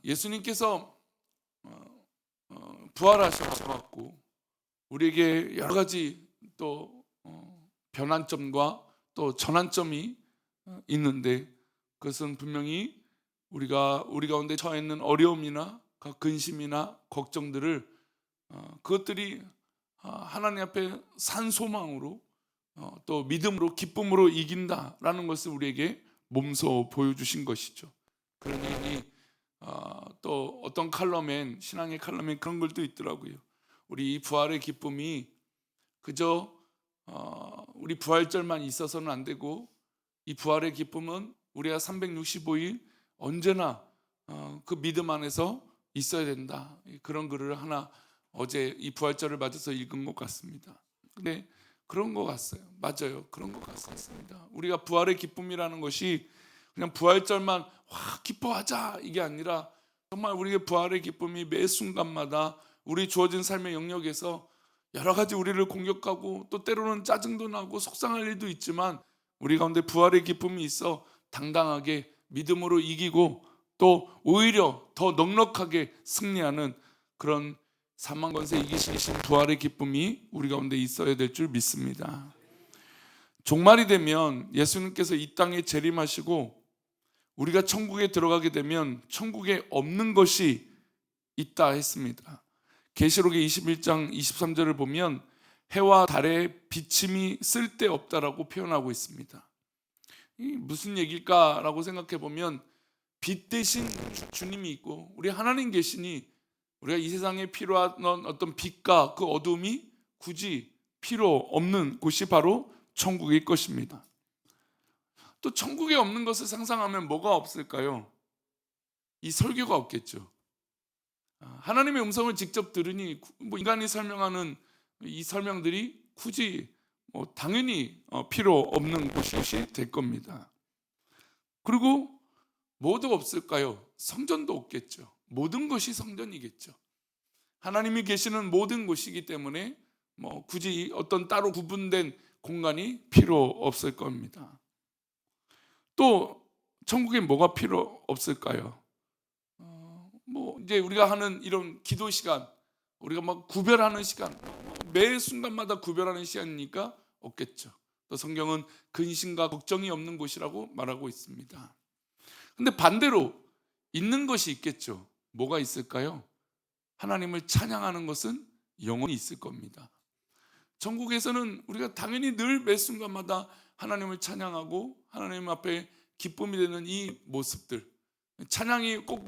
예수님께서 부활하셔서 우리에게 여러 가지 또 변환점과 또 전환점이 있는데, 그것은 분명히 우리 가운데 처해 있는 어려움이나 근심이나 걱정들을 그것들이 하나님 앞에 산 소망으로 또 믿음으로 기쁨으로 이긴다라는 것을 우리에게 몸소 보여주신 것이죠. 그러니 또 어떤 칼럼엔, 신앙의 칼럼엔 그런 글도 있더라고요. 우리 이 부활의 기쁨이 그저 우리 부활절만 있어서는 안 되고, 이 부활의 기쁨은 우리가 365일 언제나 그 믿음 안에서 있어야 된다. 그런 글을 하나 어제 이 부활절을 맞아서 읽은 것 같습니다. 근데 그런 것 같아요. 맞아요. 그런 것 같습니다. 우리가 부활의 기쁨이라는 것이 그냥 부활절만 기뻐하자 이게 아니라, 정말 우리의 부활의 기쁨이 매 순간마다 우리 주어진 삶의 영역에서 여러 가지 우리를 공격하고 또 때로는 짜증도 나고 속상할 일도 있지만, 우리 가운데 부활의 기쁨이 있어 당당하게 믿음으로 이기고 또 오히려 더 넉넉하게 승리하는 그런 사망 권세 이기시신 부활의 기쁨이 우리 가운데 있어야 될 줄 믿습니다. 종말이 되면 예수님께서 이 땅에 재림하시고 우리가 천국에 들어가게 되면 천국에 없는 것이 있다 했습니다. 계시록의 21장 23절을 보면 해와 달의 비침이 쓸데없다라고 표현하고 있습니다. 이 무슨 얘기일까라고 생각해 보면, 빛 대신 주님이 있고 우리 하나님 계시니 우리가 이 세상에 필요한 어떤 빛과 그 어둠이 굳이 필요 없는 곳이 바로 천국일 것입니다. 또 천국에 없는 것을 상상하면 뭐가 없을까요? 이 설교가 없겠죠. 하나님의 음성을 직접 들으니 인간이 설명하는 이 설명들이 굳이 당연히 필요 없는 곳이 될 겁니다. 그리고 뭐도 없을까요? 성전도 없겠죠. 모든 것이 성전이겠죠. 하나님이 계시는 모든 곳이기 때문에 굳이 어떤 따로 구분된 공간이 필요 없을 겁니다. 또 천국에 뭐가 필요 없을까요? 이제 우리가 하는 이런 기도 시간, 우리가 구별하는 시간, 매 순간마다 구별하는 시간이니까 없겠죠. 또 성경은 근심과 걱정이 없는 곳이라고 말하고 있습니다. 근데 반대로 있는 것이 있겠죠. 뭐가 있을까요? 하나님을 찬양하는 것은 영원히 있을 겁니다. 천국에서는 우리가 당연히 늘 매 순간마다 하나님을 찬양하고 하나님 앞에 기쁨이 되는 이 모습들, 찬양이 꼭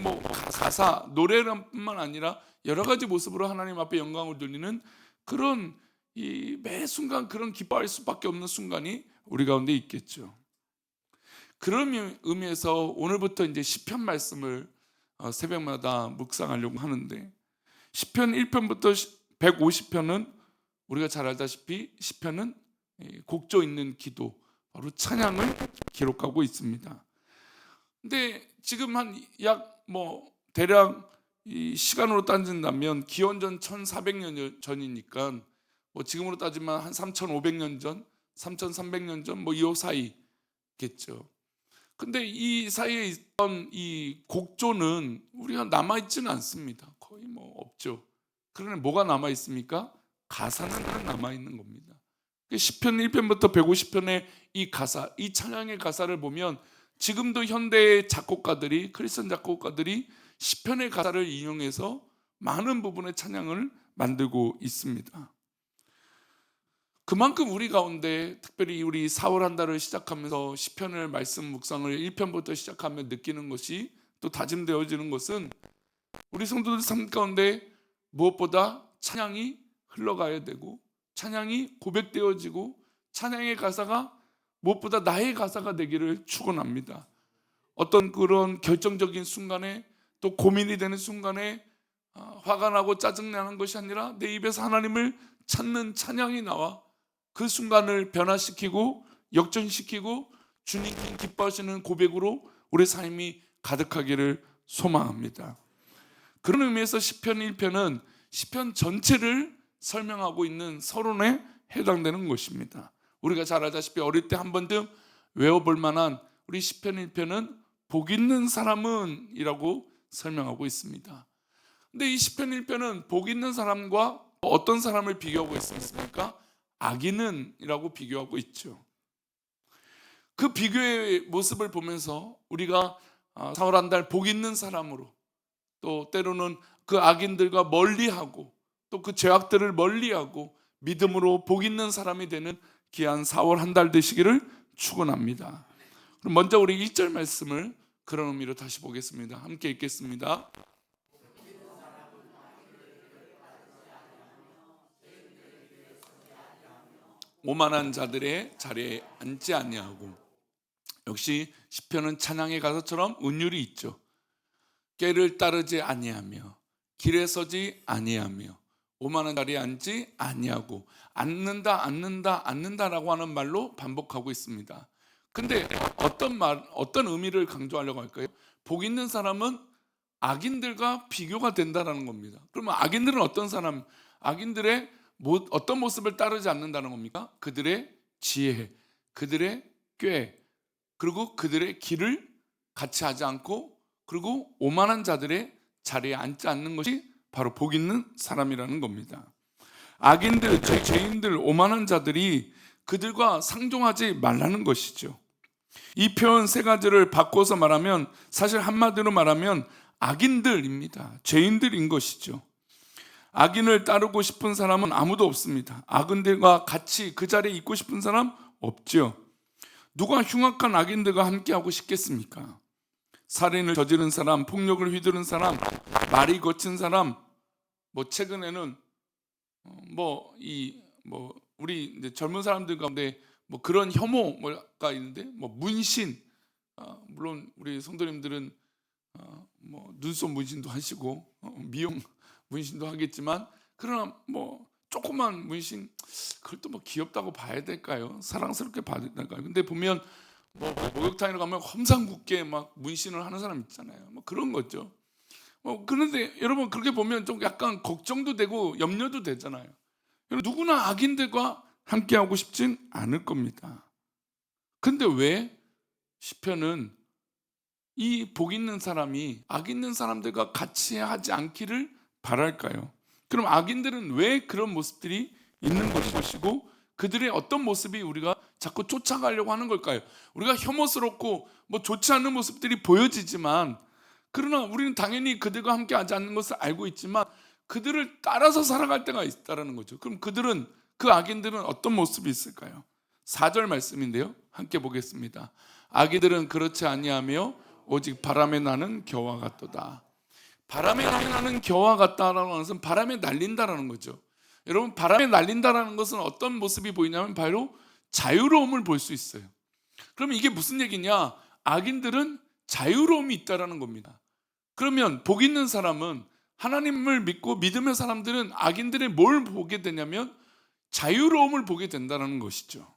가사, 노래뿐만 아니라 여러 가지 모습으로 하나님 앞에 영광을 돌리는 그런 매 순간 그런 기뻐할 수밖에 없는 순간이 우리 가운데 있겠죠. 그런 의미에서 오늘부터 이제 시편 말씀을 새벽마다 묵상하려고 하는데, 시편 1편부터 150편은 우리가 잘 알다시피 시편은 곡조 있는 기도, 바로 찬양을 기록하고 있습니다. 근데 지금 대략 이 시간으로 따진다면 기원전 1400년 전이니까 지금으로 따지면 한 3500년 전, 3300년 전 이 사이겠죠. 근데 이 사이에 있던 이 곡조는 우리가 남아있지는 않습니다. 거의 없죠. 그러나 뭐가 남아있습니까? 가사는 남아있는 겁니다. 시편 1편부터 150편의 이 가사, 이 찬양의 가사를 보면 지금도 현대의 작곡가들이, 크리스천 작곡가들이 시편의 가사를 인용해서 많은 부분의 찬양을 만들고 있습니다. 그만큼 우리 가운데, 특별히 우리 4월 한 달을 시작하면서 시편을 말씀 묵상을 1편부터 시작하며 느끼는 것이, 또 다짐되어지는 것은, 우리 성도들 삶 가운데 무엇보다 찬양이 흘러가야 되고 찬양이 고백되어지고 찬양의 가사가 무엇보다 나의 가사가 되기를 축원합니다. 어떤 그런 결정적인 순간에, 또 고민이 되는 순간에 화가 나고 짜증나는 것이 아니라 내 입에서 하나님을 찾는 찬양이 나와 그 순간을 변화시키고 역전시키고 주님이 기뻐하시는 고백으로 우리 삶이 가득하기를 소망합니다. 그런 의미에서 시편 1편은 시편 전체를 설명하고 있는 서론에 해당되는 것입니다. 우리가 잘 알다시피 어릴 때 한 번쯤 외워볼 만한 우리 시편 1편은 복 있는 사람은 이라고 설명하고 있습니다. 근데 이 시편 1편은 복 있는 사람과 어떤 사람을 비교하고 있습니까? 악인은이라고 비교하고 있죠. 그 비교의 모습을 보면서 우리가 4월 한 달 복 있는 사람으로, 또 때로는 그 악인들과 멀리하고 또 그 죄악들을 멀리하고 믿음으로 복 있는 사람이 되는 귀한 4월 한 달 되시기를 축원합니다. 그럼 먼저 우리 1절 말씀을 그런 의미로 다시 보겠습니다. 함께 읽겠습니다. 오만한 자들의 자리에 앉지 아니하고. 역시 시편은 찬양의 가사처럼 은율이 있죠. 꾀를 따르지 아니하며 길에 서지 아니하며 오만한 자리에 앉지 아니하고. 앉는다라고 하는 말로 반복하고 있습니다. 근데 어떤 의미를 강조하려고 할까요? 복 있는 사람은 악인들과 비교가 된다는 겁니다. 그러면 악인들은 어떤 사람? 악인들의 어떤 모습을 따르지 않는다는 겁니까? 그들의 지혜, 그들의 꾀, 그리고 그들의 길을 같이 하지 않고, 그리고 오만한 자들의 자리에 앉지 않는 것이 바로 복 있는 사람이라는 겁니다. 악인들, 죄인들, 오만한 자들이 그들과 상종하지 말라는 것이죠. 이 표현 세 가지를 바꿔서 말하면 사실 한마디로 말하면 악인들입니다. 죄인들인 것이죠. 악인을 따르고 싶은 사람은 아무도 없습니다. 악인들과 같이 그 자리에 있고 싶은 사람 없죠. 누가 흉악한 악인들과 함께하고 싶겠습니까? 살인을 저지른 사람, 폭력을 휘두른 사람, 말이 거친 사람, 최근에는 우리 이제 젊은 사람들 가운데 그런 혐오가 있는데 문신, 물론 우리 성도님들은 눈썹 문신도 하시고 미용 문신도 하겠지만, 그러나 조그만 문신, 그것도 귀엽다고 봐야 될까요? 사랑스럽게 봐야 될까요? 근데 보면 목욕탕에 가면 험상궂게 막 문신을 하는 사람 있잖아요. 그런 거죠. 그런데 여러분, 그렇게 보면 좀 약간 걱정도 되고 염려도 되잖아요. 누구나 악인들과 함께하고 싶진 않을 겁니다. 근데 왜 시편은 이 복 있는 사람이 악 있는 사람들과 같이 하지 않기를 바랄까요? 그럼 악인들은 왜 그런 모습들이 있는 것이고, 그들의 어떤 모습이 우리가 자꾸 쫓아가려고 하는 걸까요? 우리가 혐오스럽고 좋지 않은 모습들이 보여지지만, 그러나 우리는 당연히 그들과 함께 하지 않는 것을 알고 있지만 그들을 따라서 살아갈 때가 있다는 거죠. 그럼 그 악인들은 어떤 모습이 있을까요? 4절 말씀인데요, 함께 보겠습니다. 악인들은 그렇지 아니하며 오직 바람에 나는 겨와 같도다. 바람에 나는 겨와 같다라는 것은 바람에 날린다라는 거죠. 여러분, 바람에 날린다라는 것은 어떤 모습이 보이냐면 바로 자유로움을 볼 수 있어요. 그러면 이게 무슨 얘기냐? 악인들은 자유로움이 있다라는 겁니다. 그러면 복 있는 사람은, 하나님을 믿고 믿음의 사람들은 악인들의 뭘 보게 되냐면 자유로움을 보게 된다는 것이죠.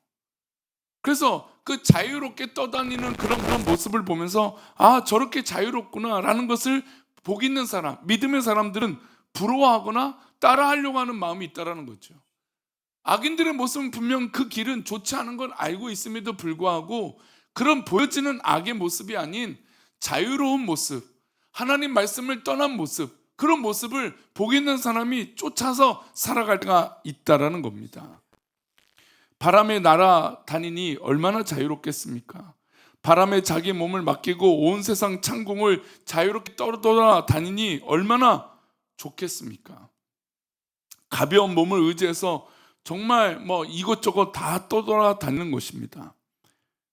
그래서 그 자유롭게 떠다니는 그런 모습을 보면서 저렇게 자유롭구나 라는 것을 복 있는 사람, 믿음의 사람들은 부러워하거나 따라하려고 하는 마음이 있다는 거죠. 악인들의 모습은 분명 그 길은 좋지 않은 걸 알고 있음에도 불구하고 그런 보여지는 악의 모습이 아닌 자유로운 모습, 하나님 말씀을 떠난 모습, 그런 모습을 복 있는 사람이 쫓아서 살아갈 때가 있다는 겁니다. 바람에 날아다니니 얼마나 자유롭겠습니까? 바람에 자기 몸을 맡기고 온 세상 창공을 자유롭게 떠돌아다니니 얼마나 좋겠습니까? 가벼운 몸을 의지해서 정말 이것저것 다 떠돌아다니는 것입니다.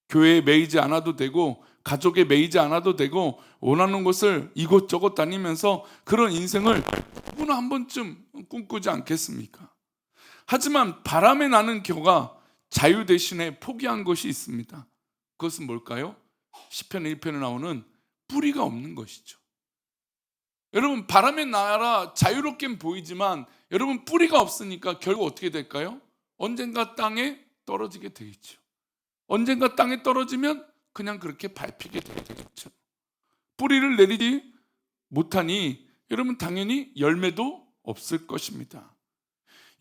교회에 매이지 않아도 되고 가족에 매이지 않아도 되고 원하는 곳을 이곳저곳 다니면서 그런 인생을 누구나 한 번쯤 꿈꾸지 않겠습니까? 하지만 바람에 나는 겨가 자유 대신에 포기한 것이 있습니다. 그것은 뭘까요? 시편 1편에 나오는 뿌리가 없는 것이죠. 여러분, 바람에 날아 자유롭게 보이지만 여러분, 뿌리가 없으니까 결국 어떻게 될까요? 언젠가 땅에 떨어지게 되겠죠. 언젠가 땅에 떨어지면 그냥 그렇게 밟히게 되겠죠. 뿌리를 내리지 못하니 여러분, 당연히 열매도 없을 것입니다.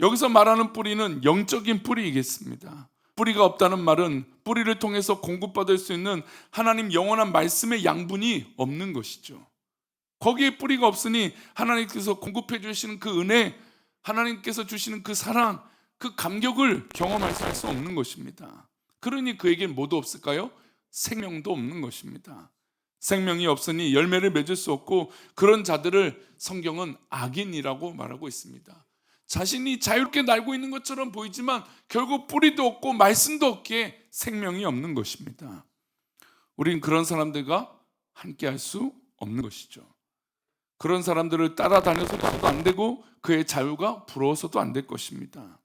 여기서 말하는 뿌리는 영적인 뿌리이겠습니다. 뿌리가 없다는 말은 뿌리를 통해서 공급받을 수 있는 하나님 영원한 말씀의 양분이 없는 것이죠. 거기에 뿌리가 없으니 하나님께서 공급해 주시는 그 은혜, 하나님께서 주시는 그 사랑, 그 감격을 경험할 수 없는 것입니다. 그러니 그에겐 뭐도 없을까요? 생명도 없는 것입니다. 생명이 없으니 열매를 맺을 수 없고, 그런 자들을 성경은 악인이라고 말하고 있습니다. 자신이 자유롭게 날고 있는 것처럼 보이지만 결국 뿌리도 없고 말씀도 없기에 생명이 없는 것입니다. 우린 그런 사람들과 함께 할 수 없는 것이죠. 그런 사람들을 따라다녀서도 안 되고 그의 자유가 부러워서도 안 될 것입니다.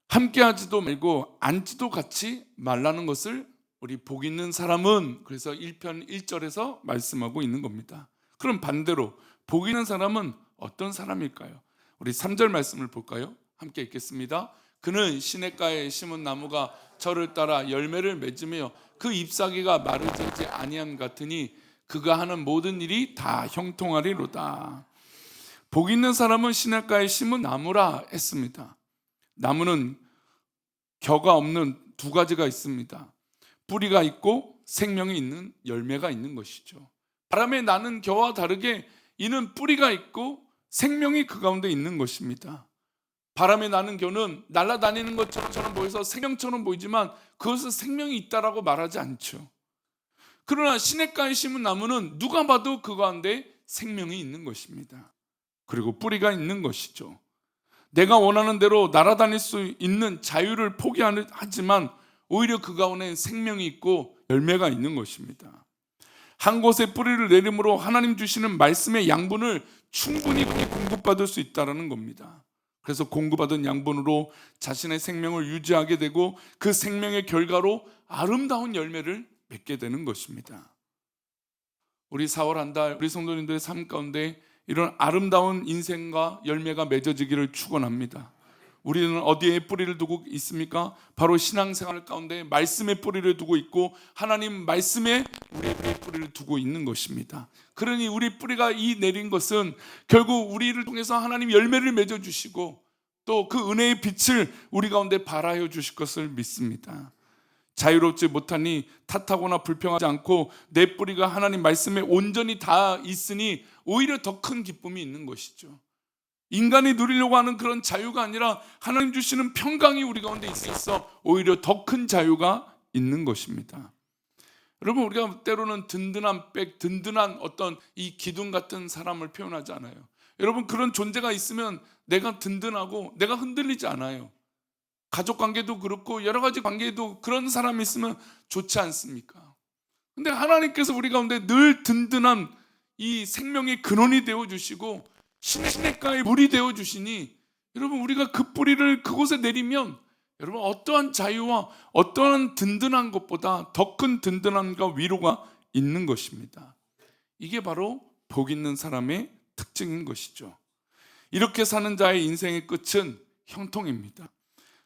함께 하지도 말고 앉지도 같이 말라는 것을 우리 복 있는 사람은, 그래서 1편 1절에서 말씀하고 있는 겁니다. 그럼 반대로 복 있는 사람은 어떤 사람일까요? 우리 3절 말씀을 볼까요? 함께 읽겠습니다. 그는 시냇가에 심은 나무가 저를 따라 열매를 맺으며 그 잎사귀가 마르지 아니함 같으니 그가 하는 모든 일이 다 형통하리로다. 복 있는 사람은 시냇가에 심은 나무라 했습니다. 나무는 겨가 없는 두 가지가 있습니다. 뿌리가 있고 생명이 있는 열매가 있는 것이죠. 바람에 나는 겨와 다르게 이는 뿌리가 있고 생명이 그 가운데 있는 것입니다. 바람에 나는 겨는 날아다니는 것처럼 보여서 생명처럼 보이지만 그것은 생명이 있다라고 말하지 않죠. 그러나 시냇가에 심은 나무는 누가 봐도 그 가운데 생명이 있는 것입니다. 그리고 뿌리가 있는 것이죠. 내가 원하는 대로 날아다닐 수 있는 자유를 포기하지만 오히려 그 가운데 생명이 있고 열매가 있는 것입니다. 한 곳에 뿌리를 내림으로 하나님 주시는 말씀의 양분을 충분히 공급받을 수 있다는 겁니다. 그래서 공급받은 양분으로 자신의 생명을 유지하게 되고 그 생명의 결과로 아름다운 열매를 맺게 되는 것입니다. 우리 4월 한 달 우리 성도님들의 삶 가운데 이런 아름다운 인생과 열매가 맺어지기를 축원합니다. 우리는 어디에 뿌리를 두고 있습니까? 바로 신앙생활 가운데 말씀의 뿌리를 두고 있고 하나님 말씀에 우리의 뿌리를 두고 있는 것입니다. 그러니 우리 뿌리가 이 내린 것은 결국 우리를 통해서 하나님 열매를 맺어주시고 또 그 은혜의 빛을 우리 가운데 발하여 주실 것을 믿습니다. 자유롭지 못하니 탓하거나 불평하지 않고 내 뿌리가 하나님 말씀에 온전히 다 있으니 오히려 더 큰 기쁨이 있는 것이죠. 인간이 누리려고 하는 그런 자유가 아니라 하나님 주시는 평강이 우리 가운데 있어 오히려 더 큰 자유가 있는 것입니다. 여러분, 우리가 때로는 든든한 어떤 이 기둥 같은 사람을 표현하지 않아요. 여러분, 그런 존재가 있으면 내가 든든하고 내가 흔들리지 않아요. 가족 관계도 그렇고 여러 가지 관계에도 그런 사람이 있으면 좋지 않습니까? 근데 하나님께서 우리 가운데 늘 든든한 이 생명의 근원이 되어주시고 시냇가에 물이 되어주시니 여러분, 우리가 그 뿌리를 그곳에 내리면 여러분, 어떠한 자유와 어떠한 든든한 것보다 더 큰 든든함과 위로가 있는 것입니다. 이게 바로 복 있는 사람의 특징인 것이죠. 이렇게 사는 자의 인생의 끝은 형통입니다.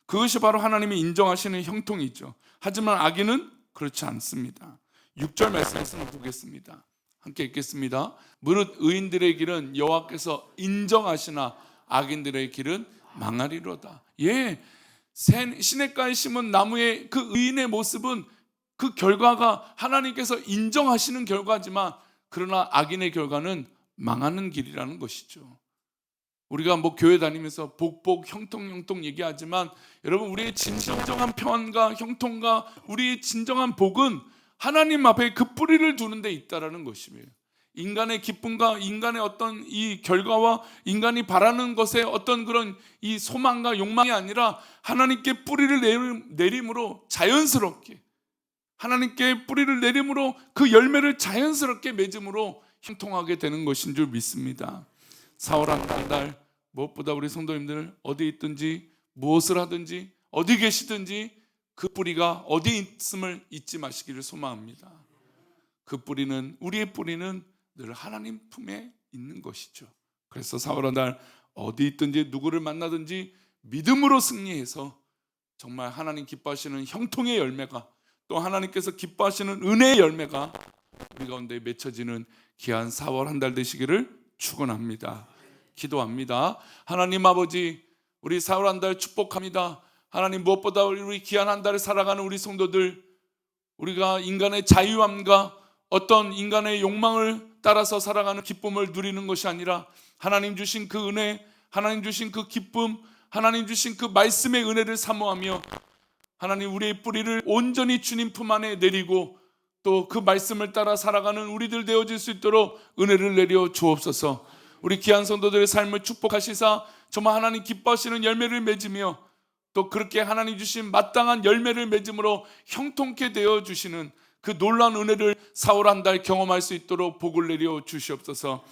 그것이 바로 하나님이 인정하시는 형통이죠. 하지만 악인은 그렇지 않습니다. 6절 말씀을 보겠습니다. 함께 읽겠습니다. 무릇 의인들의 길은 여호와께서 인정하시나 악인들의 길은 망하리로다. 예, 시냇가에 심은 나무의 그 의인의 모습은 그 결과가 하나님께서 인정하시는 결과지만 그러나 악인의 결과는 망하는 길이라는 것이죠. 우리가 뭐 교회 다니면서 복 형통 얘기하지만 여러분, 우리의 진정한 평안과 형통과 우리의 진정한 복은 하나님 앞에 그 뿌리를 두는 데 있다라는 것이에요. 인간의 기쁨과 인간의 어떤 이 결과와 인간이 바라는 것의 어떤 그런 이 소망과 욕망이 아니라 하나님께 뿌리를 내림으로 자연스럽게, 하나님께 뿌리를 내림으로 그 열매를 자연스럽게 맺음으로 형통하게 되는 것인 줄 믿습니다. 4월 한 달 무엇보다 우리 성도님들 어디 있든지 무엇을 하든지 어디 계시든지 그 뿌리가 어디 있음을 잊지 마시기를 소망합니다. 그 뿌리는, 우리의 뿌리는 늘 하나님 품에 있는 것이죠. 그래서 4월 한 달 어디 있든지 누구를 만나든지 믿음으로 승리해서 정말 하나님 기뻐하시는 형통의 열매가, 또 하나님께서 기뻐하시는 은혜의 열매가 우리 가운데 맺혀지는 귀한 4월 한 달 되시기를 축원합니다. 기도합니다. 하나님 아버지, 우리 4월 한 달 축복합니다. 하나님, 무엇보다 우리 귀한 한 달을 살아가는 우리 성도들, 우리가 인간의 자유함과 어떤 인간의 욕망을 따라서 살아가는 기쁨을 누리는 것이 아니라 하나님 주신 그 은혜, 하나님 주신 그 기쁨, 하나님 주신 그 말씀의 은혜를 사모하며 하나님 우리의 뿌리를 온전히 주님 품 안에 내리고 또 그 말씀을 따라 살아가는 우리들 되어질 수 있도록 은혜를 내려 주옵소서. 우리 귀한 성도들의 삶을 축복하시사 정말 하나님 기뻐하시는 열매를 맺으며 또 그렇게 하나님 주신 마땅한 열매를 맺음으로 형통케 되어 주시는 그 놀라운 은혜를 4월 한 달 경험할 수 있도록 복을 내려 주시옵소서.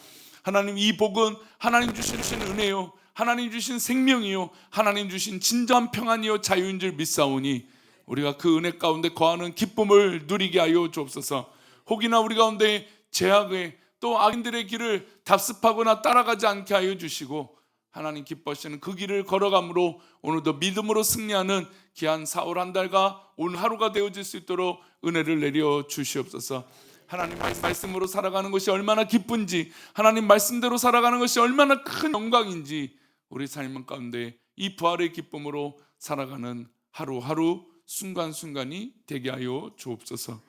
하나님, 이 복은 하나님 주신 은혜요, 하나님 주신 생명이요, 하나님 주신 진정한 평안이요 자유인 줄 믿사오니 우리가 그 은혜 가운데 거하는 기쁨을 누리게 하여 주옵소서. 혹이나 우리 가운데 죄악의 또 악인들의 길을 답습하거나 따라가지 않게 하여 주시고 하나님 기뻐하시는 그 길을 걸어감으로 오늘도 믿음으로 승리하는 귀한 4월 한 달과 오늘 하루가 되어질 수 있도록 은혜를 내려 주시옵소서. 하나님 말씀으로 살아가는 것이 얼마나 기쁜지, 하나님 말씀대로 살아가는 것이 얼마나 큰 영광인지 우리 삶 가운데 이 부활의 기쁨으로 살아가는 하루하루 순간순간이 되게 하여 주옵소서.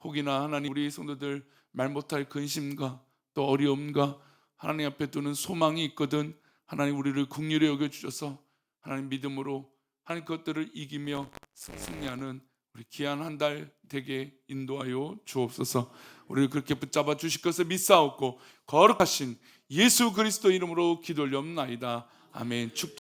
혹이나 하나님 우리 성도들 말 못할 근심과 또 어려움과 하나님 앞에 두는 소망이 있거든 하나님 우리를 긍휼히 여겨주셔서 하나님 믿음으로 하나님 그것들을 이기며 승리하는 우리 귀한 한 달 되게 인도하여 주옵소서. 우리를 그렇게 붙잡아 주실 것을 믿사옵고 거룩하신 예수 그리스도 이름으로 기도 올려옵나이다. 아멘.